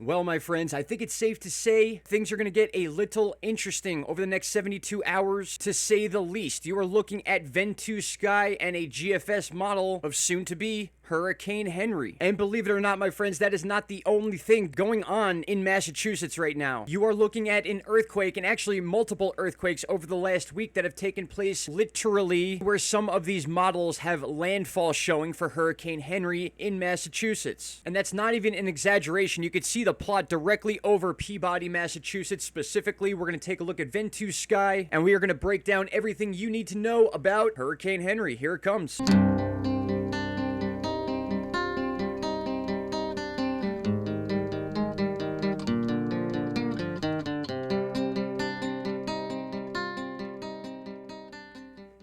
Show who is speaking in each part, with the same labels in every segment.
Speaker 1: Well, my friends, I think it's safe to say things are going to get a little interesting over the next 72 hours, to say the least. You are looking at GET Sky and a GFS model of soon-to-be Hurricane Henri. And believe it or not, my friends, that is not the only thing going on in Massachusetts right now. You are looking at an earthquake, and actually multiple earthquakes over the last week that have taken place literally where some of these models have landfall showing for Hurricane Henri in Massachusetts. And that's not even an exaggeration. You could see the plot directly over Peabody, Massachusetts. Specifically, we're going to take a look at GET Sky, and we are going to break down everything you need to know about Hurricane Henri. Here it comes.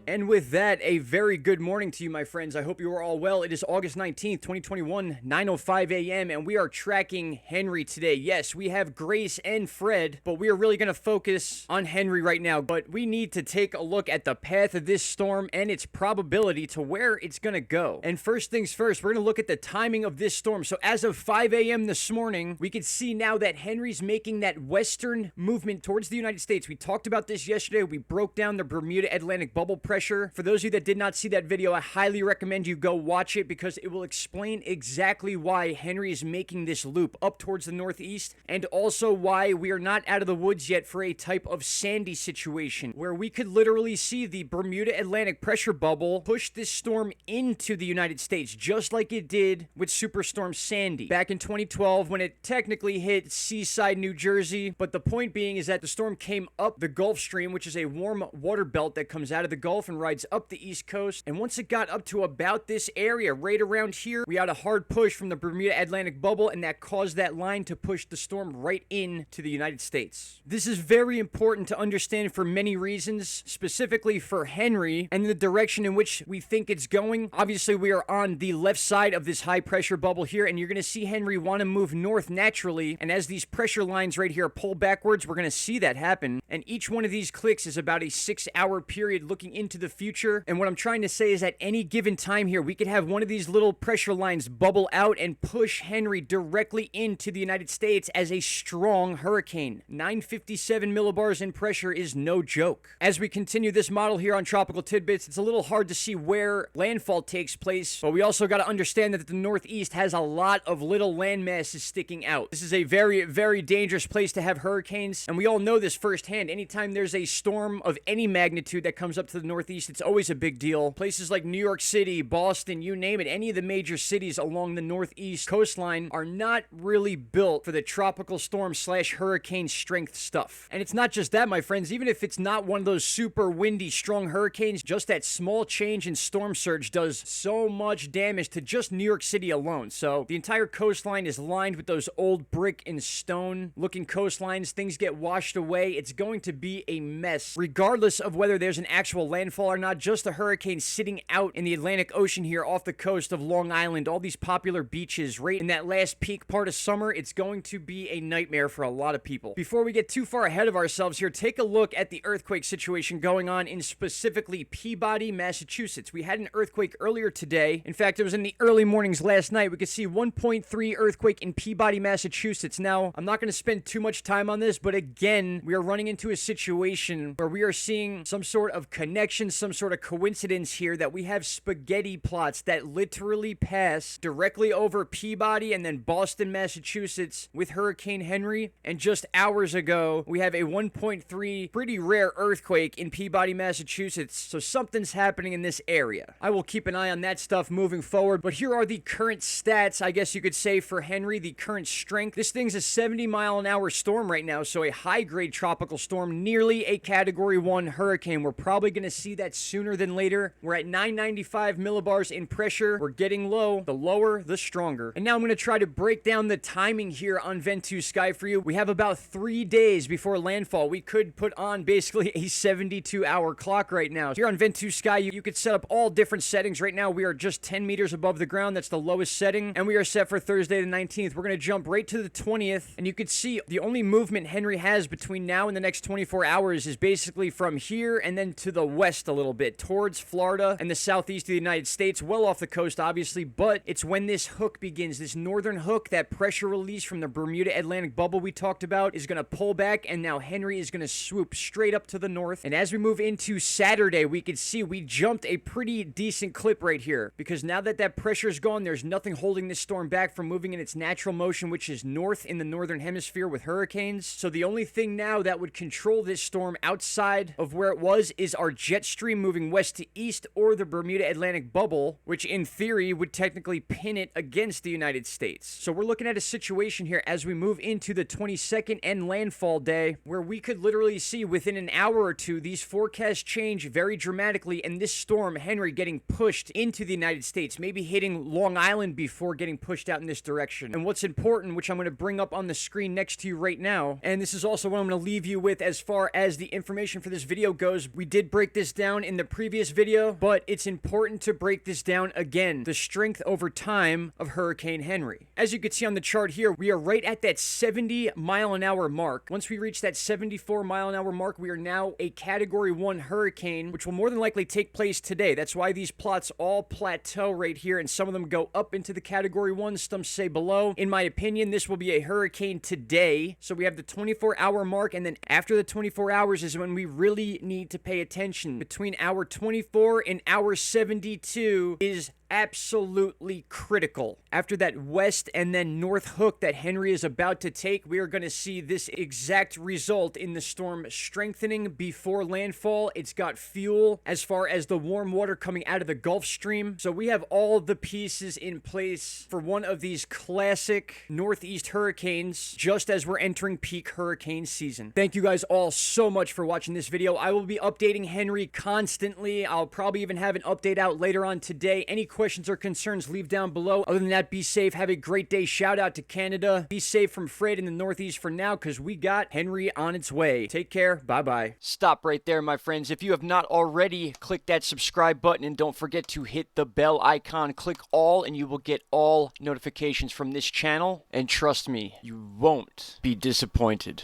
Speaker 1: And with that, a very good morning to you, my friends. I hope you are all well. It is August 19th, 2021, 9:05 a.m., and we are tracking Henri today. Yes, we have Grace and Fred, but we are really going to focus on Henri right now. But we need to take a look at the path of this storm and its probability to where it's going to go. And first things first, we're going to look at the timing of this storm. So as of 5 a.m. this morning, we can see now that Henri's making that western movement towards the United States. We talked about this yesterday. We broke down the Bermuda Atlantic bubble pressure. For those of you that did not see that video, I highly recommend you go watch it, because it will explain exactly why Henri is making this loop up towards the northeast, and also why we are not out of the woods yet for a type of Sandy situation, where we could literally see the Bermuda Atlantic pressure bubble push this storm into the United States, just like it did with Superstorm Sandy back in 2012 when it technically hit Seaside, New Jersey. But the point being is that the storm came up the Gulf Stream, which is a warm water belt that comes out of the Gulf and rides up the East Coast. And once it got up to about this area, right around here, we had a hard push from the Bermuda Atlantic bubble, and that caused that line to push the storm right into the United States. This is very important to understand for many reasons, specifically for Henri and the direction in which we think it's going. Obviously, we are on the left side of this high pressure bubble here, and you're going to see Henri want to move north naturally. And as these pressure lines right here pull backwards, we're going to see that happen. And each one of these clicks is about a 6-hour period looking into the future. And what I'm trying to say is at any given time here, we could have one of these little pressure lines bubble out and push Henri directly into the United States as a strong hurricane. 957 millibars in pressure is no joke. As we continue this model here on Tropical Tidbits, it's a little hard to see where landfall takes place, but we also got to understand that the Northeast has a lot of little land masses sticking out. This is a very, very dangerous place to have hurricanes, and we all know this firsthand. Anytime there's a storm of any magnitude that comes up to the Northeast, it's always a big deal. Places like New York City, Boston, you name it, any of the major cities along the Northeast coastline are not really built for the tropical storm / hurricane strength stuff. And it's not just that, my friends. Even if it's not one of those super windy, strong hurricanes, just that small change in storm surge does so much damage to just New York City alone. So the entire coastline is lined with those old brick and stone looking coastlines. Things get washed away. It's going to be a mess, regardless of whether there's an actual landfall or not. Just a hurricane sitting out in the Atlantic Ocean here off the coast of Long Island, all these popular beaches right in that last peak part of summer, it's going to be a nightmare for a lot of people. Before we get too far ahead of ourselves here, take a look at the earthquake situation going on in specifically Peabody, Massachusetts. We had an earthquake earlier today. In fact, it was in the early mornings last night. We could see 1.3 earthquake in Peabody, Massachusetts. Now, I'm not going to spend too much time on this, but again, we are running into a situation where we are seeing some sort of connection, some sort of coincidence here, that we have spaghetti plots that literally pass directly over Peabody and then Boston, Massachusetts with Hurricane Henri. And just hours ago, we have a 1.3 pretty rare earthquake in Peabody, Massachusetts. So something's happening in this area. I will keep an eye on that stuff moving forward. But here are the current stats, I guess you could say, for Henri, the current strength. This thing's a 70-mile-an-hour storm right now, so a high-grade tropical storm, nearly a Category 1 hurricane. We're probably going to see that sooner than later. We're at 995 millibars in pressure. We're getting low. The lower, the stronger. And now I'm going to try to break down the timing here on GET Sky for you. We have about 3 days before landfall. We could put on basically a 72-hour clock right now. Here on GET Sky, you could set up all different settings. Right now, we are just 10 meters above the ground. That's the lowest setting. And we are set for Thursday the 19th. We're going to jump right to the 20th. And you could see the only movement Henri has between now and the next 24 hours is basically from here and then to the west west a little bit towards Florida and the southeast of the United States, well off the coast, obviously, but it's when this hook begins, this northern hook, that pressure release from the Bermuda Atlantic bubble we talked about is going to pull back, and now Henri is going to swoop straight up to the north. And as we move into Saturday, we could see we jumped a pretty decent clip right here, because now that that pressure is gone, there's nothing holding this storm back from moving in its natural motion, which is north in the northern hemisphere with hurricanes. So the only thing now that would control this storm outside of where it was is our jet stream moving west to east, or the Bermuda Atlantic bubble, which in theory would technically pin it against the United States. So we're looking at a situation here as we move into the 22nd and landfall day, where we could literally see within an hour or two these forecasts change very dramatically, and this storm, Henri, getting pushed into the United States, maybe hitting Long Island before getting pushed out in this direction. And what's important, which I'm going to bring up on the screen next to you right now, and this is also what I'm going to leave you with as far as the information for this video goes. We did break this down in the previous video, but it's important to break this down again. The strength over time of Hurricane Henri. As you can see on the chart here, we are right at that 70-mile-an-hour mark. Once we reach that 74-mile-an-hour mark, we are now a Category 1 hurricane, which will more than likely take place today. That's why these plots all plateau right here, and some of them go up into the Category 1, some say below. In my opinion, this will be a hurricane today. So we have the 24-hour mark, and then after the 24 hours is when we really need to pay attention. Between hour 24 and hour 72 is absolutely critical. After that west and then north hook that Henri is about to take, we are going to see this exact result in the storm strengthening before landfall. It's got fuel as far as the warm water coming out of the Gulf Stream. So we have all the pieces in place for one of these classic northeast hurricanes just as we're entering peak hurricane season. Thank you guys all so much for watching this video. I will be updating Henri constantly. I'll probably even have an update out later on today. Any questions or concerns, leave down below. Other than that, be safe. Have a great day. Shout out to Canada. Be safe from Fred in the Northeast for now, because we got Henri on its way. Take care. Bye-bye. Stop right there, my friends. If you have not already, click that subscribe button, and don't forget to hit the bell icon. Click all, and you will get all notifications from this channel. And trust me, you won't be disappointed.